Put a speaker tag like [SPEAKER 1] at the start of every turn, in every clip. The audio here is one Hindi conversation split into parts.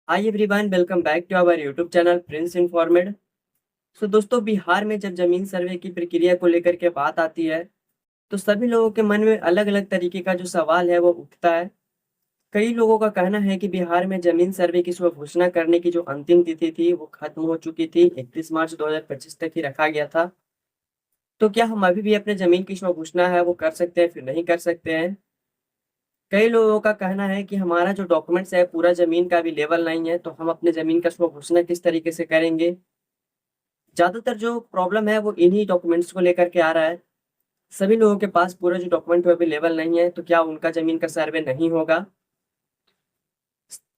[SPEAKER 1] Hi everyone, welcome back to our YouTube channel Prince Informed. So दोस्तों, बिहार में जब जमीन सर्वे की प्रक्रिया को लेकर के बात आती है तो सभी लोगों के मन में अलग अलग तरीके का जो सवाल है वो उठता है। कई लोगों का कहना है कि बिहार में जमीन सर्वे की स्व घोषणा करने की जो अंतिम तिथि थी वो खत्म हो चुकी थी। 31 मार्च 2025 तक ही रखा गया था। तो क्या हम अभी भी अपने जमीन की स्व घोषणा है वो कर सकते हैं, फिर नहीं कर सकते हैं? कई लोगों का कहना है कि हमारा जो डॉक्यूमेंट्स है पूरा जमीन का भी लेवल नहीं है, तो हम अपने जमीन का स्व घोषणा किस तरीके से करेंगे। ज्यादातर जो प्रॉब्लम है वो इन्हीं डॉक्यूमेंट्स को लेकर के आ रहा है। सभी लोगों के पास पूरा जो डॉक्यूमेंट है अवेलेबल नहीं है, तो क्या उनका जमीन का सर्वे नहीं होगा।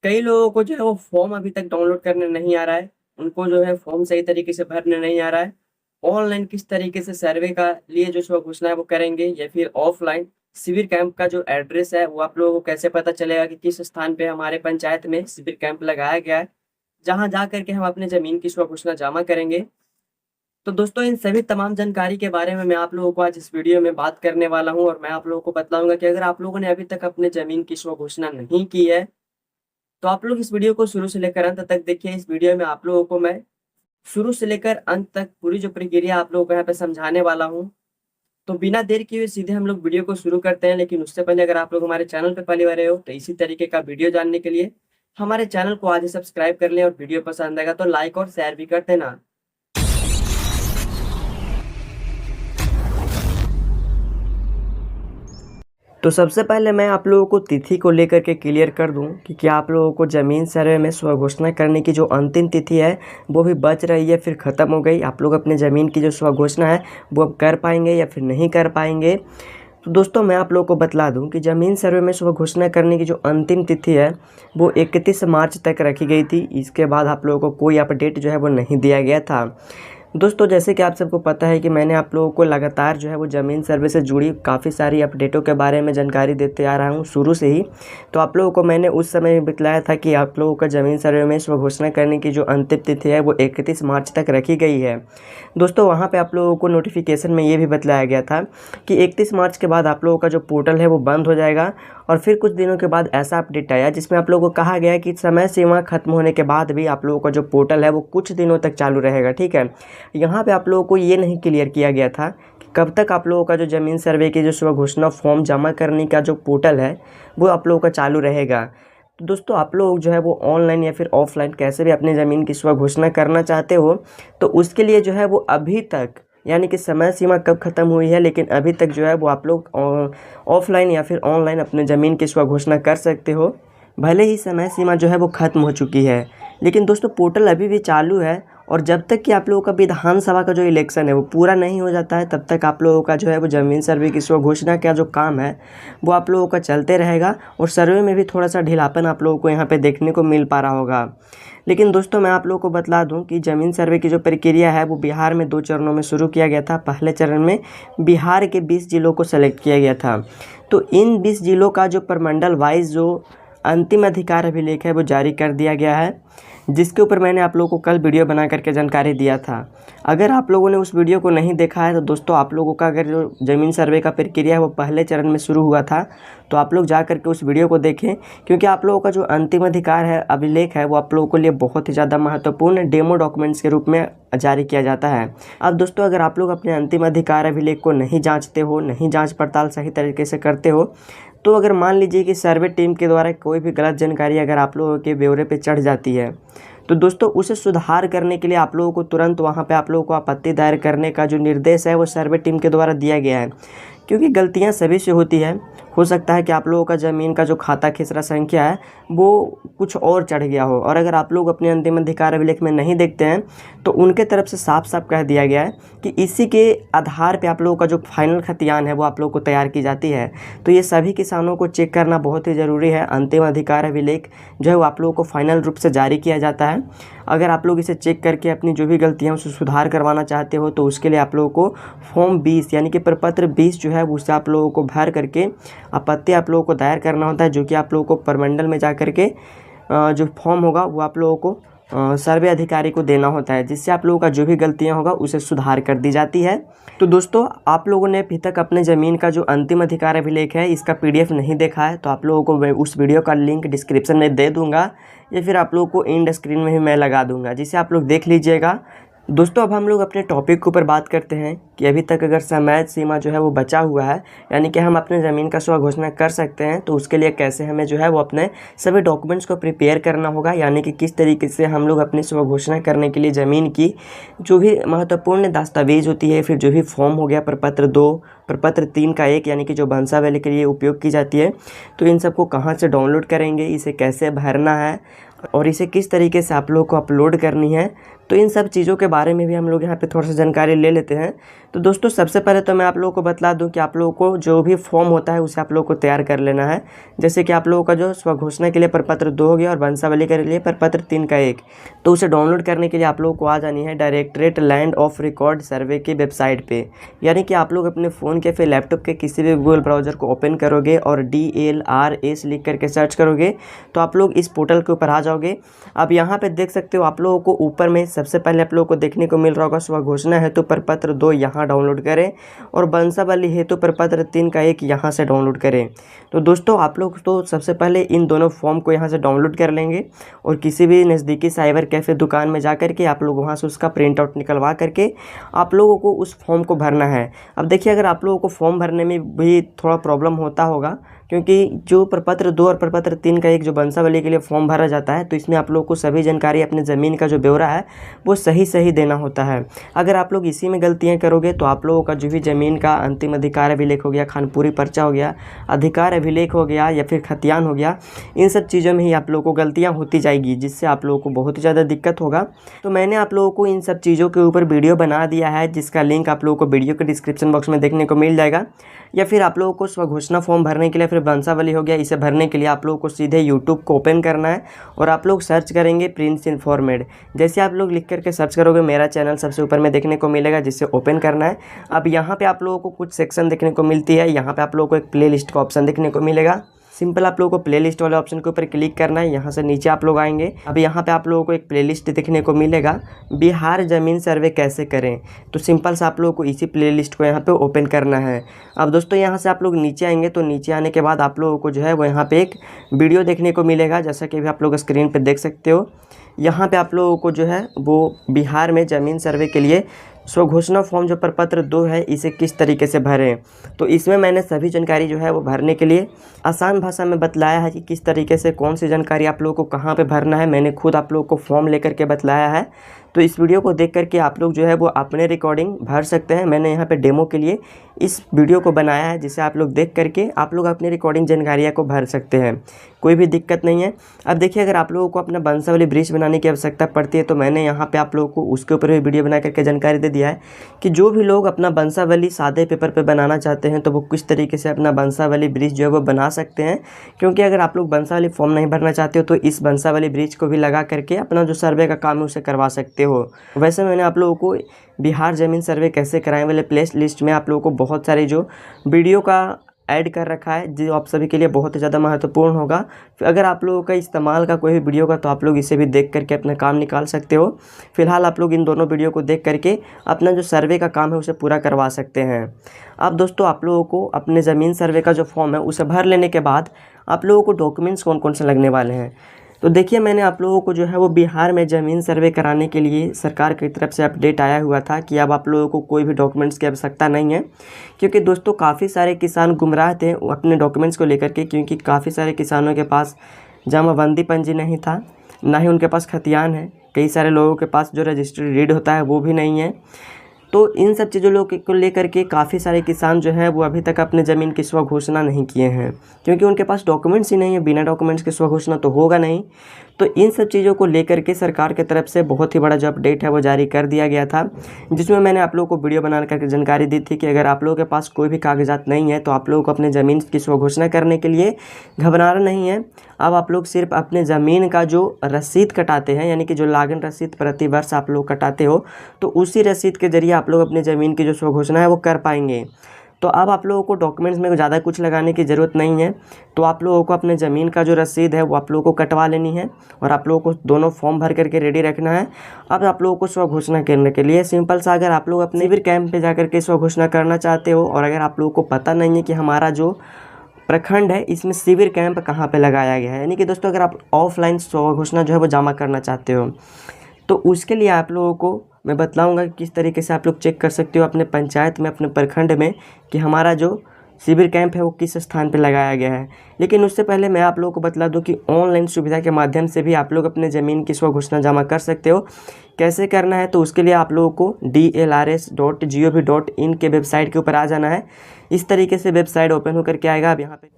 [SPEAKER 1] कई लोगों को जो है वो फॉर्म अभी तक डाउनलोड करने नहीं आ रहा है। उनको जो है फॉर्म सही तरीके से भरने नहीं आ रहा है। ऑनलाइन किस तरीके से सर्वे का लिए जो स्व घोषणा है वो करेंगे, या फिर ऑफलाइन शिविर कैंप का जो एड्रेस है वो आप लोगों को कैसे पता चलेगा कि किस स्थान पे हमारे पंचायत में शिविर कैंप लगाया गया है, जहां जा करके हम अपने जमीन की स्व घोषणा जमा करेंगे। तो दोस्तों, इन सभी तमाम जानकारी के बारे में मैं आप लोगों को आज इस वीडियो में बात करने वाला हूं, और मैं आप लोगों को बताऊंगा कि अगर आप लोगों ने अभी तक अपने जमीन की स्व घोषणा नहीं की है तो आप लोग इस वीडियो को शुरू से लेकर अंत तक देखिए। इस वीडियो में आप लोगों को मैं शुरू से लेकर अंत तक पूरी जो प्रक्रिया आप लोगों को यहाँ पे समझाने वाला हूँ। तो बिना देर किए हुए सीधे हम लोग वीडियो को शुरू करते हैं। लेकिन उससे पहले अगर आप लोग हमारे चैनल पर पहली बार आए हो तो इसी तरीके का वीडियो जानने के लिए हमारे चैनल को आज ही सब्सक्राइब कर लें, और वीडियो पसंद आएगा तो लाइक और शेयर भी कर देना। तो सबसे पहले मैं आप लोगों को तिथि को लेकर के क्लियर कर दूं कि क्या आप लोगों को ज़मीन सर्वे में स्व घोषणा करने की जो अंतिम तिथि है वो भी बच रही है, फिर ख़त्म हो गई। आप लोग अपने ज़मीन की जो स्व घोषणा है वो अब कर पाएंगे या फिर नहीं कर पाएंगे। तो दोस्तों, मैं आप लोगों को बतला दूं कि ज़मीन सर्वे में स्व घोषणा करने की जो अंतिम तिथि है वो 31 मार्च तक रखी गई थी। इसके बाद आप लोगों को कोई अपडेट जो है वो नहीं दिया गया था। दोस्तों, जैसे कि आप सबको पता है कि मैंने आप लोगों को लगातार जो है वो ज़मीन सर्वे से जुड़ी काफ़ी सारी अपडेटों के बारे में जानकारी देते आ रहा हूँ शुरू से ही। तो आप लोगों को मैंने उस समय बतलाया था कि आप लोगों का ज़मीन सर्वे में स्व घोषणा करने की जो अंतिम तिथि है वो 31 मार्च तक रखी गई है। दोस्तों, वहाँ पर आप लोगों को नोटिफिकेशन में ये भी बतलाया गया था कि 31 मार्च के बाद आप लोगों का जो पोर्टल है वो बंद हो जाएगा। और फिर कुछ दिनों के बाद ऐसा अपडेट आया जिसमें आप लोगों को कहा गया कि समय सीमा खत्म होने के बाद भी आप लोगों का जो पोर्टल है वो कुछ दिनों तक चालू रहेगा। ठीक है, यहाँ पे आप लोगों को ये नहीं क्लियर किया गया था कि कब तक आप लोगों का जो ज़मीन सर्वे की जो स्व घोषणा फॉर्म जमा करने का जो पोर्टल है वो आप लोगों का चालू रहेगा। तो दोस्तों, आप लोग जो है वो ऑनलाइन या फिर ऑफलाइन कैसे भी अपनी ज़मीन की स्व घोषणा करना चाहते हो तो उसके लिए जो है वो अभी तक, यानी कि समय सीमा कब ख़त्म हुई है लेकिन अभी तक जो है वो आप लोग ऑफलाइन या फिर ऑनलाइन अपने ज़मीन की स्व घोषणा कर सकते हो। भले ही समय सीमा जो है वो ख़त्म हो चुकी है, लेकिन दोस्तों पोर्टल अभी भी चालू है। और जब तक कि आप लोगों का विधानसभा का जो इलेक्शन है वो पूरा नहीं हो जाता है तब तक आप लोगों का जो है वो ज़मीन सर्वे की स्व घोषणा का जो काम है वो आप लोगों का चलते रहेगा। और सर्वे में भी थोड़ा सा ढीलापन आप लोगों को यहाँ पे देखने को मिल पा रहा होगा। लेकिन दोस्तों, मैं आप लोगों को बतला दूं कि ज़मीन सर्वे की जो प्रक्रिया है वो बिहार में 2 चरणों में शुरू किया गया था। पहले चरण में बिहार के 20 जिलों को सेलेक्ट किया गया था। तो इन 20 जिलों का जो प्रमंडल वाइज जो अंतिम अधिकार अभिलेख है वो जारी कर दिया गया है, जिसके ऊपर मैंने आप लोगों को कल वीडियो बना करके जानकारी दिया था। अगर आप लोगों ने उस वीडियो को नहीं देखा है तो दोस्तों, आप लोगों का अगर जो ज़मीन सर्वे का प्रक्रिया है वो पहले चरण में शुरू हुआ था तो आप लोग जा करके उस वीडियो को देखें, क्योंकि आप लोगों का जो अंतिम अधिकार है अभिलेख है वो आप लोगों के लिए बहुत ही ज़्यादा महत्वपूर्ण डेमो डॉक्यूमेंट्स के रूप में जारी किया जाता है। अब दोस्तों, अगर आप लोग अपने अंतिम अधिकार अभिलेख को नहीं जाँचते हो, नहीं जाँच पड़ताल सही तरीके से करते हो, तो अगर मान लीजिए कि सर्वे टीम के द्वारा कोई भी गलत जानकारी अगर आप लोगों के ब्यौरे पे चढ़ जाती है तो दोस्तों उसे सुधार करने के लिए आप लोगों को तुरंत वहाँ पे आप लोगों को आपत्ति दायर करने का जो निर्देश है वो सर्वे टीम के द्वारा दिया गया है। क्योंकि गलतियाँ सभी से होती है। हो सकता है कि आप लोगों का ज़मीन का जो खाता खेसरा संख्या है वो कुछ और चढ़ गया हो, और अगर आप लोग अपने अंतिम अधिकार अभिलेख में नहीं देखते हैं तो उनके तरफ से साफ साफ कह दिया गया है कि इसी के आधार पे आप लोगों का जो फाइनल खतियान है वो आप लोगों को तैयार की जाती है। तो ये सभी किसानों को चेक करना बहुत ही ज़रूरी है। अंतिम अधिकार अभिलेख जो है वो आप लोगों को फाइनल रूप से जारी किया जाता है। अगर आप लोग इसे चेक करके अपनी जो भी गलतियाँ उसे सुधार करवाना चाहते हो तो उसके लिए आप लोगों को फॉर्म 20 यानी कि प्रपत्र 20 जो है उसे आप लोगों को भर करके आपत्ति आप लोगों को दायर करना होता है, जो कि आप लोगों को प्रमंडल में जा करके जो फॉर्म होगा वो आप लोगों को सर्वे अधिकारी को देना होता है, जिससे आप लोगों का जो भी गलतियां होगा उसे सुधार कर दी जाती है। तो दोस्तों, आप लोगों ने अभी तक अपने ज़मीन का जो अंतिम अधिकार अभिलेख है इसका PDF नहीं देखा है तो आप लोगों को मैं उस वीडियो का लिंक डिस्क्रिप्शन में दे दूंगा, या फिर आप लोगों को एंड स्क्रीन में भी मैं लगा दूंगा, जिसे आप लोग देख लीजिएगा। दोस्तों अब हम लोग अपने टॉपिक के ऊपर बात करते हैं कि अभी तक अगर समय सीमा जो है वो बचा हुआ है, यानी कि हम अपने ज़मीन का स्व घोषणा कर सकते हैं, तो उसके लिए कैसे हमें जो है वो अपने सभी डॉक्यूमेंट्स को प्रिपेयर करना होगा, यानी कि किस तरीके से हम लोग अपनी स्व घोषणा करने के लिए ज़मीन की जो भी महत्वपूर्ण दस्तावेज होती है, फिर जो भी फॉर्म हो गया प्रपत्र 2, प्रपत्र 3 का 1, यानी कि जो वंशावली के लिए उपयोग की जाती है, तो इन सबको कहाँ से डाउनलोड करेंगे, इसे कैसे भरना है और इसे किस तरीके से आप लोग को अपलोड करनी है, तो इन सब चीज़ों के बारे में भी हम लोग यहाँ पे थोड़ा सा जानकारी ले लेते हैं। तो दोस्तों सबसे पहले तो मैं आप लोगों को बतला दूं कि आप लोगों को जो भी फॉर्म होता है उसे आप लोगों को तैयार कर लेना है। जैसे कि आप लोगों का जो स्व घोषणा के लिए प्रपत्र 2 हो गया और वंशावली के लिए प्रपत्र 3 का 1, तो उसे डाउनलोड करने के लिए आप लोगों को आ जानी है डायरेक्टरेट लैंड ऑफ रिकॉर्ड सर्वे की वेबसाइट पर। यानी कि आप लोग अपने फ़ोन के फिर लैपटॉप के किसी भी गूगल ब्राउज़र को ओपन करोगे और DLRS लिख करके सर्च करोगे तो आप लोग इस पोर्टल के ऊपर आ जाओगे। अब यहाँ पे देख सकते हो आप लोगों को ऊपर में सबसे पहले आप लोगों को देखने को मिल रहा होगा स्व घोषणा हेतु प्रपत्र 2 यहाँ डाउनलोड करें और वंशावली हेतु प्रपत्र 3 का 1 यहाँ से डाउनलोड करें। तो दोस्तों आप लोग तो सबसे पहले इन दोनों फॉर्म को यहाँ से डाउनलोड कर लेंगे और किसी भी नज़दीकी साइबर कैफ़े दुकान में जा करके आप लोग वहाँ से उसका प्रिंट आउट निकलवा करके आप लोगों को उस फॉर्म को भरना है। अब देखिए अगर आप लोगों को फॉर्म भरने में भी थोड़ा प्रॉब्लम होता होगा, क्योंकि जो प्रपत्र 2 और प्रपत्र 3 का 1 जो वंशावली के लिए फॉर्म भरा जाता है, तो इसमें आप लोग को सभी जानकारी अपने ज़मीन का जो ब्यौरा है वो सही देना होता है। अगर आप लोग इसी में गलतियां करोगे तो आप लोगों का जो भी ज़मीन का अंतिम अधिकार अभिलेख हो गया, खानपुरी पर्चा हो गया, अधिकार अभिलेख हो गया या फिर खतियान हो गया, इन सब चीज़ों में ही आप लोगों को गलतियाँ होती जाएगी, जिससे आप लोगों को बहुत ही ज़्यादा दिक्कत होगा। तो मैंने आप लोगों को इन सब चीज़ों के ऊपर वीडियो बना दिया है, जिसका लिंक आप लोगों को वीडियो के डिस्क्रिप्शन बॉक्स में देखने को मिल जाएगा। या फिर आप लोगों को स्व घोषणा फॉर्म भरने के लिए फिर वंशावली हो गया, इसे भरने के लिए आप लोगों को सीधे यूट्यूब को ओपन करना है और आप लोग सर्च करेंगे प्रिंस इन्फॉर्मेड। जैसे आप लोग लिख करके सर्च करोगे मेरा चैनल सबसे ऊपर में देखने को मिलेगा, जिससे ओपन करना है। अब यहाँ पे आप लोगों को कुछ सेक्शन देखने को मिलती है, यहाँ पे आप लोगों को एक प्ले लिस्ट का ऑप्शन देखने को मिलेगा। सिंपल आप लोगों को प्लेलिस्ट वाले ऑप्शन के ऊपर क्लिक करना है, यहाँ से नीचे आप लोग आएंगे। अब यहाँ पे आप लोगों को एक प्लेलिस्ट देखने को मिलेगा, बिहार ज़मीन सर्वे कैसे करें। तो सिंपल से आप लोगों को इसी प्लेलिस्ट को यहाँ पे ओपन करना है। अब दोस्तों यहाँ से आप लोग नीचे आएंगे, तो नीचे आने के बाद आप लोगों को जो है वो यहाँ पे एक वीडियो देखने को मिलेगा, जैसा कि अभी आप लोग स्क्रीन पर देख सकते हो। यहाँ पे आप लोगों को जो है वो बिहार में ज़मीन सर्वे के लिए स्व घोषणा फॉर्म जो प्रपत्र 2 है, इसे किस तरीके से भरें। तो इसमें मैंने सभी जानकारी जो है वो भरने के लिए आसान भाषा में बतलाया है कि किस तरीके से कौन सी जानकारी आप लोगों को कहाँ पे भरना है। मैंने खुद आप लोगों को फॉर्म लेकर के बतलाया है, तो इस वीडियो को देख करके आप लोग जो है वो अपने रिकॉर्डिंग भर सकते हैं। मैंने यहाँ पे डेमो के लिए इस वीडियो को बनाया है, जिसे आप लोग देख करके आप लोग अपनी रिकॉर्डिंग जानकारियाँ को भर सकते हैं, कोई भी दिक्कत नहीं है। अब देखिए अगर आप लोगों को अपना वंशावली ब्रिज बनाने की आवश्यकता पड़ती है, तो मैंने यहाँ पे आप लोगों को उसके ऊपर भी वीडियो बना करके जानकारी दे दिया है कि जो भी लोग अपना वंशावली सादे पेपर पे बनाना चाहते हैं, तो वो किस तरीके से अपना वंशावली ब्रिज जो है वो बना सकते हैं। क्योंकि अगर आप लोग वंशावली फॉर्म नहीं भरना चाहते हो, तो इस वंशावली ब्रिज को भी लगा करके अपना जो सर्वे का काम है उसे करवा सकते हो। वैसे मैंने आप लोगों को बिहार ज़मीन सर्वे कैसे कराएं वाले प्ले लिस्ट में आप लोगों को बहुत सारी जो वीडियो का ऐड कर रखा है, जो आप सभी के लिए बहुत ही ज़्यादा महत्वपूर्ण होगा। अगर आप लोगों का इस्तेमाल का कोई भी वीडियो का, तो आप लोग इसे भी देख करके अपना काम निकाल सकते हो। फिलहाल आप लोग इन दोनों वीडियो को देख करके अपना जो सर्वे का काम है उसे पूरा करवा सकते हैं। अब दोस्तों आप लोगों को अपने ज़मीन सर्वे का जो फॉर्म है उसे भर लेने के बाद आप लोगों को डॉक्यूमेंट्स कौन कौन से लगने वाले हैं, तो देखिए मैंने आप लोगों को जो है वो बिहार में ज़मीन सर्वे कराने के लिए सरकार की तरफ से अपडेट आया हुआ था कि अब आप लोगों को कोई भी डॉक्यूमेंट्स की आवश्यकता नहीं है। क्योंकि दोस्तों काफ़ी सारे किसान गुमराह थे अपने डॉक्यूमेंट्स को लेकर के, क्योंकि काफ़ी सारे किसानों के पास जमाबंदी पंजी नहीं था, ना ही उनके पास खतियान है। कई सारे लोगों के पास जो रजिस्ट्री रीड होता है वो भी नहीं है। तो इन सब चीज़ों को लेकर के काफ़ी सारे किसान जो है वो अभी तक अपने ज़मीन की स्व घोषणा नहीं किए हैं, क्योंकि उनके पास डॉक्यूमेंट्स ही नहीं है। बिना डॉक्यूमेंट्स के स्व घोषणा तो होगा नहीं। तो इन सब चीज़ों को लेकर के सरकार की तरफ से बहुत ही बड़ा जो अपडेट है वो जारी कर दिया गया था, जिसमें मैंने आप लोगों को वीडियो बना करके जानकारी दी थी कि अगर आप लोगों के पास कोई भी कागजात नहीं है, तो आप लोगों को अपने ज़मीन की स्व घोषणा करने के लिए घबराना नहीं है। अब आप लोग सिर्फ अपने ज़मीन का जो रसीद कटाते हैं, यानी कि जो लागन रसीद प्रति वर्ष आप लोग कटाते हो, तो उसी रसीद के जरिए आप लोग अपनी ज़मीन की जो स्व घोषणा है वो कर पाएंगे। तो अब आप लोगों को डॉक्यूमेंट्स में ज़्यादा कुछ लगाने की ज़रूरत नहीं है। तो आप लोगों को अपने ज़मीन का जो रसीद है वो आप लोगों को कटवा लेनी है और आप लोगों को दोनों फॉर्म भर करके रेडी रखना है। अब आप लोगों को स्व घोषणा करने के लिए सिंपल सा, अगर आप लोग अपने भी कैंप पे जा करके स्व घोषणा करना चाहते हो और अगर आप लोगों को पता नहीं है कि हमारा जो प्रखंड है इसमें शिविर कैंप कहाँ पे लगाया गया है। यानी कि दोस्तों अगर आप ऑफलाइन स्वघोषणा जो है वो जमा करना चाहते हो तो उसके लिए आप लोगों को मैं बतलाऊंगा कि किस तरीके से आप लोग चेक कर सकते हो अपने पंचायत में, अपने प्रखंड में कि हमारा जो शिविर कैंप है वो किस स्थान पे लगाया गया है। लेकिन उससे पहले मैं आप लोगों को बतला दूं कि ऑनलाइन सुविधा के माध्यम से भी आप लोग अपने ज़मीन की स्वघोषणा जमा कर सकते हो। कैसे करना है तो उसके लिए आप लोगों को dlrs.gov.in के वेबसाइट के ऊपर आ जाना है। इस तरीके से वेबसाइट ओपन होकर के आएगा।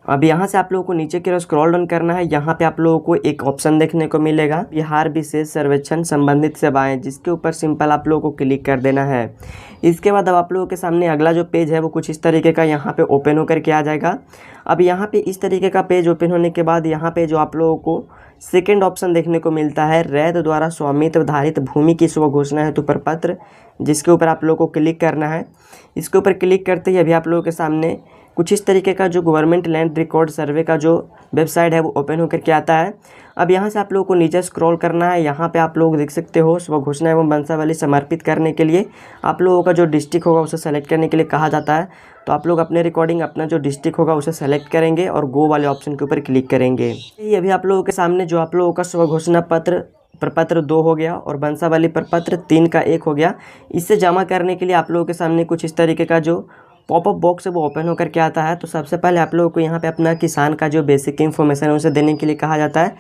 [SPEAKER 1] अब यहाँ से आप लोगों को नीचे की ओर स्क्रॉल डाउन करना है। यहाँ पे आप लोगों को एक ऑप्शन देखने को मिलेगा बिहार विशेष सर्वेक्षण संबंधित सेवाएं, जिसके ऊपर सिंपल आप लोगों को क्लिक कर देना है। इसके बाद अब आप लोगों के सामने अगला जो पेज है वो कुछ इस तरीके का यहाँ पे ओपन होकर के आ जाएगा। अब यहाँ पे इस तरीके का पेज ओपन होने के बाद यहाँ पे जो आप लोगों को सेकेंड ऑप्शन देखने को मिलता है रैत द्वारा स्वामित्व धारित भूमि की स्वघोषणा हेतु प्रपत्र, जिसके ऊपर आप लोगों को क्लिक करना है। इसके ऊपर क्लिक करते ही अभी आप लोगों के सामने कुछ इस तरीके का जो गवर्नमेंट लैंड रिकॉर्ड सर्वे का जो वेबसाइट है वो ओपन होकर के आता है। अब यहाँ से आप लोगों को नीचे स्क्रॉल करना है। यहाँ पे आप लोग देख सकते हो स्वघोषणा एवं वंशावली समर्पित करने के लिए आप लोगों का जो डिस्ट्रिक्ट होगा उसे सेलेक्ट करने के लिए कहा जाता है। तो आप लोग अपने रिकॉर्डिंग अपना जो डिस्ट्रिक्ट होगा उसे सेलेक्ट करेंगे और गो वाले ऑप्शन के ऊपर क्लिक करेंगे। ये अभी आप लोगों के सामने जो आप लोगों का स्वघोषणा प्रपत्र 2 हो गया और वंशावली प्रपत्र 3 का 1 हो गया। इसे जमा करने के लिए आप लोगों के सामने कुछ इस तरीके का जो पॉपअप बॉक्स है वो ओपन होकर के आता है। तो सबसे पहले आप लोगों को यहाँ पे अपना किसान का जो बेसिक इन्फॉर्मेशन है उसे देने के लिए कहा जाता है,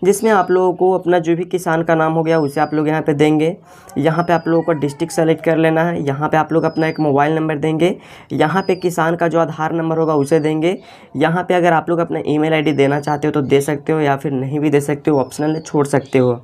[SPEAKER 1] जिसमें आप लोगों को अपना जो भी किसान का नाम हो गया उसे आप लोग यहाँ पे देंगे। यहाँ पे आप लोगों को डिस्ट्रिक्ट सेलेक्ट कर लेना है। यहाँ पे आप लोग अपना एक मोबाइल नंबर देंगे। यहाँ पे किसान का जो आधार नंबर होगा उसे देंगे। यहाँ पे अगर आप लोग अपना ईमेल आईडी देना चाहते हो तो दे सकते हो या फिर नहीं भी दे सकते हो, ऑप्शनल छोड़ सकते हो।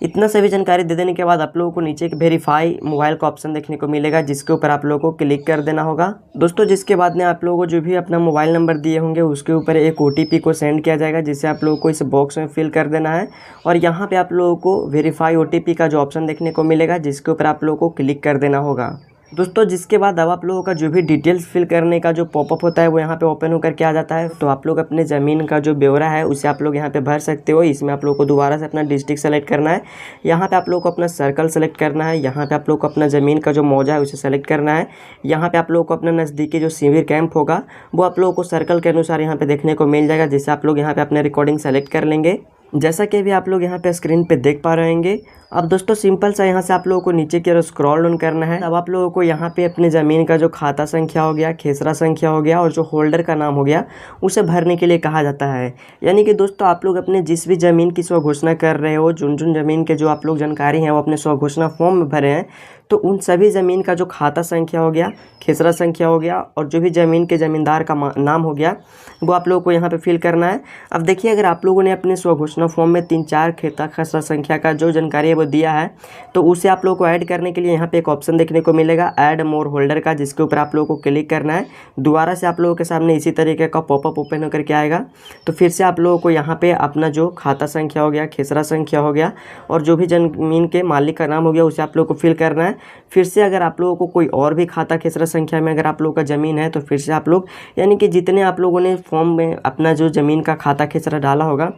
[SPEAKER 1] इतना सभी जानकारी दे देने के बाद आप लोगों को नीचे एक वेरीफाई मोबाइल का ऑप्शन देखने को मिलेगा, जिसके ऊपर आप लोगों को क्लिक कर देना होगा दोस्तों। जिसके बाद में आप लोगों को जो भी अपना मोबाइल नंबर दिए होंगे उसके ऊपर एक OTP को सेंड किया जाएगा, जिसे आप लोगों को इस बॉक्स में फिल कर देना है। और यहाँ पे आप लोगों को वेरीफाई OTP का जो ऑप्शन देखने को मिलेगा, जिसके ऊपर आप लोगों को क्लिक कर देना होगा दोस्तों। जिसके बाद अब आप लोगों का जो भी डिटेल्स फिल करने का जो पॉपअप होता है वो यहाँ पे ओपन होकर के आ जाता है। तो आप लोग अपने ज़मीन का जो ब्यौरा है उसे आप लोग यहाँ पे भर सकते हो। इसमें आप लोग को दोबारा से अपना डिस्ट्रिक्ट सेलेक्ट करना है। यहाँ पे आप लोग को अपना सर्कल सेलेक्ट करना है। यहाँ पे आप लोग को अपना ज़मीन का जो मौजा है उसे सेलेक्ट करना है। यहाँ पे आप लोग को अपना नज़दीकी जो शिविर कैंप होगा वो आप लोगों को सर्कल के अनुसार यहाँ पे देखने को मिल जाएगा, जिससे आप लोग यहाँ पे अपने रिकॉर्डिंग सेलेक्ट कर लेंगे, जैसा कि अभी आप लोग यहाँ पे स्क्रीन पे देख पा रहे होंगे। अब दोस्तों सिंपल सा यहाँ से आप लोगों को नीचे की ओर स्क्रॉल डाउन करना है। अब आप लोगों को यहाँ पे अपने ज़मीन का जो खाता संख्या हो गया, खेसरा संख्या हो गया और जो होल्डर का नाम हो गया उसे भरने के लिए कहा जाता है। यानी कि दोस्तों आप लोग अपने जिस भी ज़मीन की स्वघोषणा कर रहे हो, जिन ज़मीन के जो आप लोग जानकारी हैं वो अपने स्वघोषणा फॉर्म में भरे हैं, तो उन सभी ज़मीन का जो खाता संख्या हो गया, खेसरा संख्या हो गया और जो भी ज़मीन के ज़मींदार का नाम हो गया वो आप लोगों को यहाँ पे फिल करना है। अब देखिए अगर आप लोगों ने अपने स्वघोषणा फॉर्म में 3-4 खाता खेसरा संख्या का जो जानकारी है वो दिया है तो उसे आप लोगों को ऐड करने के लिए यहाँ पे एक ऑप्शन देखने को मिलेगा ऐड मोर होल्डर का, जिसके ऊपर आप लोगों को क्लिक करना है। दोबारा से आप लोगों के सामने इसी तरीके का पॉपअप ओपन होकर के आएगा। तो फिर से आप लोगों को यहाँ पे अपना जो खाता संख्या हो गया, खेसरा संख्या हो गया और जो भी ज़मीन के मालिक का नाम हो गया उसे आप लोगों को फिल करना है। फिर से अगर आप लोगों को कोई और भी खाता खेसरा संख्या में अगर आप लोगों का ज़मीन है तो फिर से आप लोग यानी कि जितने आप लोगों ने फॉर्म में अपना जो ज़मीन का खाता खेसरा डाला होगा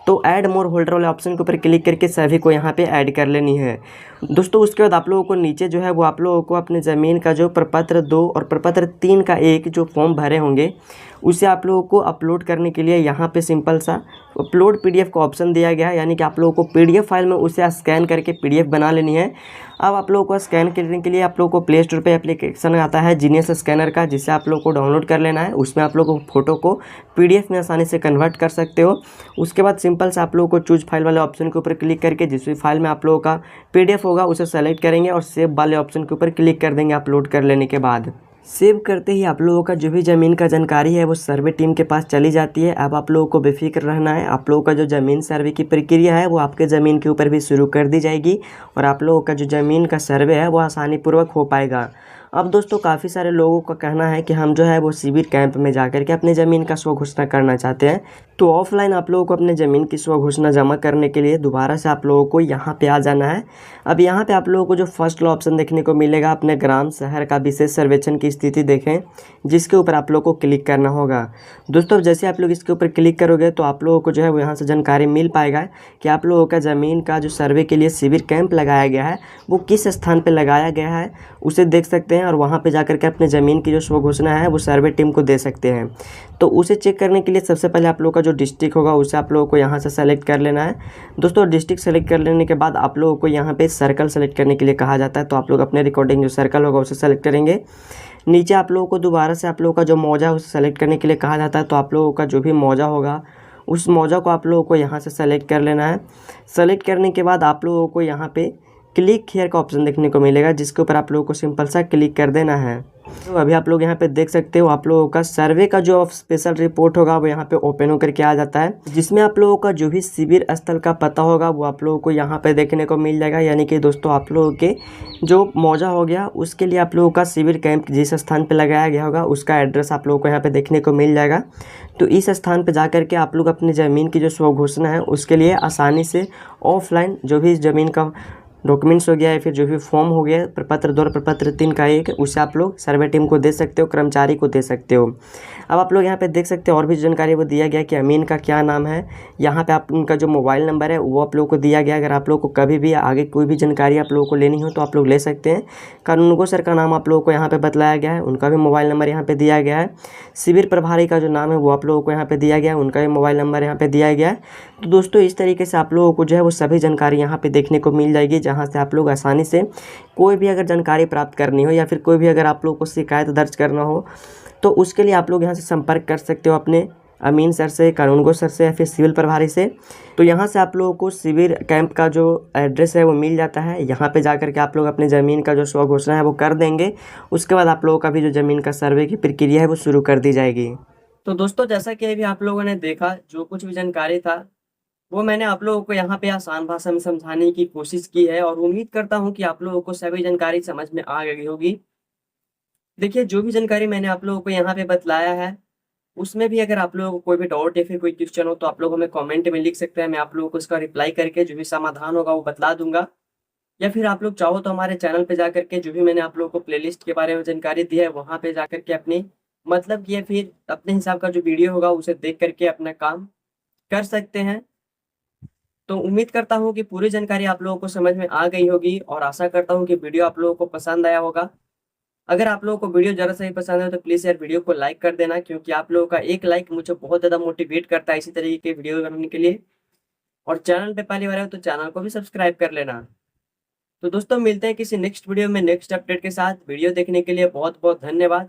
[SPEAKER 1] तो ऐड मोर होल्डर वाले ऑप्शन के ऊपर क्लिक करके सभी को यहाँ पे ऐड कर लेनी है दोस्तों। उसके बाद आप लोगों को नीचे जो है वो आप लोगों को अपने ज़मीन का जो प्रपत्र 2 और प्रपत्र 3 का 1 जो फॉर्म भरे होंगे उसे आप लोगों को अपलोड करने के लिए यहाँ पे सिंपल सा अपलोड PDF का ऑप्शन दिया गया है। यानी कि आप लोगों को PDF फाइल में उसे स्कैन करके PDF बना लेनी है। अब आप लोगों को स्कैन करने के लिए आप लोगों को प्ले स्टोर पे एप्लीकेशन आता है जीनियस स्कैनर का, जिससे आप लोगों को डाउनलोड कर लेना है। उसमें आप लोगों को फ़ोटो को PDF में आसानी से कन्वर्ट कर सकते हो। उसके बाद सिंपल से आप लोगों को चूज फाइल वाले ऑप्शन के ऊपर क्लिक करके जिस भी फाइल में आप लोगों का PDF होगा उसे सेलेक्ट करेंगे और सेव वाले ऑप्शन के ऊपर क्लिक कर देंगे। अपलोड कर लेने के बाद सेव करते ही आप लोगों का जो भी ज़मीन का जानकारी है वो सर्वे टीम के पास चली जाती है। अब आप लोगों को बेफिक्र रहना है। आप लोगों का जो ज़मीन सर्वे की प्रक्रिया है वो आपके ज़मीन के ऊपर भी शुरू कर दी जाएगी और आप लोगों का जो ज़मीन का सर्वे है वो आसानी पूर्वक हो पाएगा। अब दोस्तों काफ़ी सारे लोगों का कहना है कि हम जो है वो शिविर कैंप में जाकर के अपने ज़मीन का स्वघोषणा करना चाहते हैं। तो ऑफलाइन आप लोगों को अपने ज़मीन की स्वघोषणा जमा करने के लिए दोबारा से आप लोगों को यहाँ पे आ जाना है। अब यहाँ पे आप लोगों को जो फर्स्ट ऑप्शन देखने को मिलेगा अपने ग्राम शहर का विशेष सर्वेक्षण की स्थिति देखें, जिसके ऊपर आप लोगों को क्लिक करना होगा। दोस्तों जैसे आप लोग इसके ऊपर क्लिक करोगे तो आप लोगों को जो है वो यहाँ से जानकारी मिल पाएगा कि आप लोगों का ज़मीन का जो सर्वे के लिए शिविर कैंप लगाया गया है वो किस स्थान पर लगाया गया है, उसे देख सकते हैं। हैं और वहाँ पे जाकर के अपने ज़मीन की जो स्व घोषणा है वो सर्वे टीम को दे सकते हैं। तो उसे चेक करने के लिए सबसे पहले आप लोगों का जो डिस्ट्रिक्ट होगा उसे आप लोगों को यहाँ से सेलेक्ट कर लेना है। दोस्तों डिस्ट्रिक्ट सेलेक्ट कर लेने के बाद आप लोगों को यहाँ पे सर्कल सेलेक्ट करने के लिए कहा जाता है, तो आप लोग अपने रिकॉर्डिंग जो सर्कल होगा उसे सेलेक्ट करेंगे। नीचे आप लोगों को दोबारा से आप लोगों का जो मौजा है उसे सेलेक्ट करने के लिए कहा जाता है, तो आप लोगों का जो भी मौजा होगा उस मौजा को आप लोगों को यहाँ से सेलेक्ट कर लेना है। सेलेक्ट करने के बाद आप लोगों को यहाँ पे क्लिक हियर का ऑप्शन देखने को मिलेगा, जिसके ऊपर आप लोगों को सिंपल सा क्लिक कर देना है। तो अभी आप लोग यहाँ पे देख सकते हो आप लोगों का सर्वे का जो स्पेशल रिपोर्ट होगा वो यहाँ पे ओपन होकर के आ जाता है, जिसमें आप लोगों का जो भी शिविर स्थल का पता होगा वो आप लोगों को यहाँ पे देखने को मिल जाएगा। यानी कि दोस्तों आप लोगों के जो मौजा हो गया उसके लिए आप लोगों का शिविर कैंप जिस स्थान पे लगाया गया होगा उसका एड्रेस आप लोगों को यहाँ पे देखने को मिल जाएगा। तो इस स्थान पे जाकर के आप लोग अपनी ज़मीन की जो स्व घोषणा है उसके लिए आसानी से ऑफलाइन जो भी ज़मीन का डॉक्यूमेंट्स हो गया या फिर जो भी फॉर्म हो गया प्रपत्र 2 और प्रपत्र 3 का एक, उसे आप लोग सर्वे टीम को दे सकते हो, कर्मचारी को दे सकते हो। अब आप लोग यहाँ पे देख सकते हो और भी जानकारी वो दिया गया कि अमीन का क्या नाम है। यहाँ पे आप उनका जो मोबाइल नंबर है वो आप लोगों को दिया गया। अगर आप लोग को कभी भी आगे कोई भी जानकारी आप लोगों को लेनी हो तो आप लोग ले सकते हैं। कानूनगो सर का नाम आप लोगों को यहाँ पे बतलाया गया है, उनका भी मोबाइल नंबर यहाँ पे दिया गया है। शिविर प्रभारी का जो नाम है वो आप लोगों को यहाँ पे दिया गया है, उनका भी मोबाइल नंबर यहाँ पे दिया गया है। तो दोस्तों इस तरीके से आप लोगों को जो है वो सभी जानकारी यहाँ पे देखने को मिल जाएगी, जहाँ से आप लोग आसानी से कोई भी अगर जानकारी प्राप्त करनी हो या फिर कोई भी अगर आप लोगों को शिकायत दर्ज करना हो तो उसके लिए आप लोग यहाँ से संपर्क कर सकते हो अपने अमीन सर से, कानूनगो सर से या फिर सिविल प्रभारी से। तो यहाँ से आप लोगों को शिविर कैंप का जो एड्रेस है वो मिल जाता है। यहाँ पे जाकर के आप लोग अपने ज़मीन का जो स्व घोषणा है वो कर देंगे। उसके बाद आप लोगों का भी जो ज़मीन का सर्वे की प्रक्रिया है वो शुरू कर दी जाएगी। तो दोस्तों जैसा कि अभी आप लोगों ने देखा, जो कुछ भी जानकारी था वो मैंने आप लोगों को यहाँ पे आसान भाषा में समझाने की कोशिश की है और उम्मीद करता हूँ कि आप लोगों को सभी जानकारी समझ में आ गई होगी। देखिए जो भी जानकारी मैंने आप लोगों को यहाँ पे बतलाया है उसमें भी अगर आप लोगों को कोई भी डाउट या फिर कोई क्वेश्चन हो तो आप लोग हमें कमेंट में लिख सकते हैं। मैं आप लोगों को उसका रिप्लाई करके जो भी समाधान होगा वो बतला दूंगा। या फिर आप लोग चाहो तो हमारे चैनल पे जाकर के जो भी मैंने आप लोगों को प्लेलिस्ट के बारे में जानकारी दी है वहाँ पे जाकर के अपनी मतलब कि या फिर अपने हिसाब का जो वीडियो होगा उसे देख करके अपना काम कर सकते हैं। तो उम्मीद करता हूँ कि पूरी जानकारी आप लोगों को समझ में आ गई होगी और आशा करता हूँ कि वीडियो आप लोगों को पसंद आया होगा। अगर आप लोगों को वीडियो ज़रा सा ही पसंद है तो प्लीज़ यार वीडियो को लाइक कर देना, क्योंकि आप लोगों का एक लाइक मुझे बहुत ज़्यादा मोटिवेट करता है इसी तरीके के वीडियो बनाने के लिए। और चैनल पे पहली बार हो तो चैनल को भी सब्सक्राइब कर लेना। तो दोस्तों मिलते हैं किसी नेक्स्ट वीडियो में नेक्स्ट अपडेट के साथ। वीडियो देखने के लिए बहुत बहुत धन्यवाद।